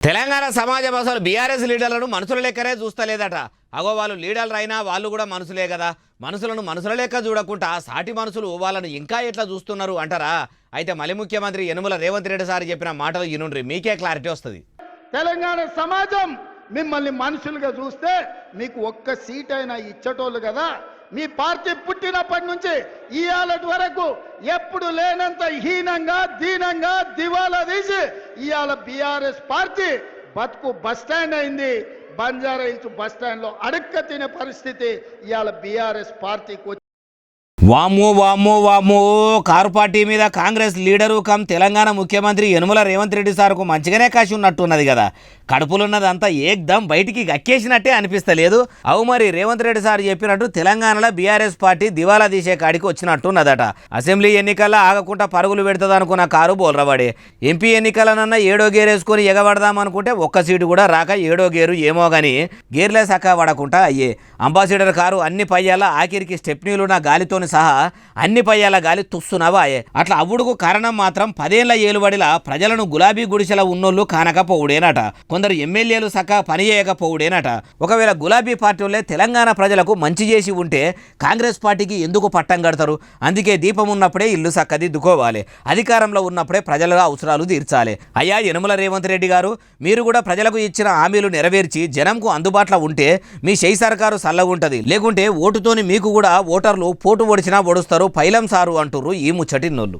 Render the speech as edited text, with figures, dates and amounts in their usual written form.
తెలంగాణ సమాజం అసలు బీఆర్ఎస్ లీడర్లను మనుషుల లెక్కనే చూస్తలేదట. అగో వాళ్ళు లీడర్లు అయినా వాళ్ళు కూడా మనుషులే కదా, మనుషులను మనుషుల లెక్క చూడకుండా సాటి మనుషులు వాళ్ళను ఇంకా ఎట్లా చూస్తున్నారు అంటారా? అయితే మళ్ళీ ముఖ్యమంత్రి యనుమల రేవంత్ రెడ్డి సార్ చెప్పిన మాటలు ఇనుండ్రి, మీకే క్లారిటీ వస్తుంది. తెలంగాణ సమాజం మిమ్మల్ని మనుషులుగా చూస్తే మీకు ఒక్క సీట్ అయినా ఇచ్చటోళ్ళు కదా. మీ పార్టీ పుట్టినప్పటి నుంచి ఇవాళ వరకు ఎప్పుడు లేనంత హీనంగా దీనంగా దివాలా తీసి ఇవాళ బీఆర్ఎస్ పార్టీ బతుకు బస్టాండ్ అయింది. బంజారా హిల్స్ బస్టాండ్లో అడక్క తినే పరిస్థితి ఇవాళ బీఆర్ఎస్ పార్టీకి. వామ్మో వామ్మో వామ్మో, కారు పార్టీ మీద కాంగ్రెస్ లీడరు కమ్ తెలంగాణ ముఖ్యమంత్రి యనుమల రేవంత్ రెడ్డి సార్కు మంచిగానే కాసి ఉన్నట్టున్నది కదా. కడుపులున్నదంతా ఏకదం బయటికి గక్కేసినట్టే అనిపిస్తలేదు. అవు మరి రేవంత్ రెడ్డి సార్ చెప్పినట్టు తెలంగాణలో బీఆర్ఎస్ పార్టీ దివాలా తీసే కాడికి వచ్చినట్టున్నదట. అసెంబ్లీ ఎన్నికల్లో ఆగకుండా పరుగులు పెడుతుంది అనుకున్న కారు బోల్రవాడే. ఎంపీ ఎన్నికలనన్నా ఏడో గేర్ వేసుకొని ఎగబడదామనుకుంటే ఒక్క సీటు కూడా రాక ఏడో గేరు ఏమో కానీ గేర్లే సక్క పడకుండా అయ్యే. అంబాసిడర్ కారు అన్ని పయ్యాల ఆఖరికి స్టెప్నీలున్న గాలితోని సహా అన్ని పయ్యాల గాలి తుస్సునవాయే. అట్లా అవ్వుడుకు కారణం మాత్రం 10 ఏళ్ల ఏలుబడిలా ప్రజలను గులాబీ గుడిసెల ఉన్నోళ్ళు కానకపోవుడేనట. కొందరు ఎమ్మెల్యేలు సక్క పని చేయకపోవుడేనట. ఒకవేళ గులాబీ పార్టీలే తెలంగాణ ప్రజలకు మంచి చేసి ఉంటే కాంగ్రెస్ పార్టీకి ఎందుకు పట్టం కడతారు? అందుకే దీపం ఉన్నప్పుడే ఇల్లు సక్కదిద్దుకోవాలి, అధికారంలో ఉన్నప్పుడే ప్రజల అవసరాలు తీర్చాలి. అయ్యా యనుమల రేవంత్ రెడ్డి గారు, మీరు కూడా ప్రజలకు ఇచ్చిన హామీలు నెరవేర్చి జనంకు అందుబాటులో ఉంటే మీ షై సర్కారు సల్లగుంటది. లేకుంటే ఓటుతోని మీకు కూడా ఓటర్లు పోటు ఒడిచినా ఒడుస్తారు పైలం సారు అంటుర్రు ఈ ముచ్చటిన్నోళ్ళు.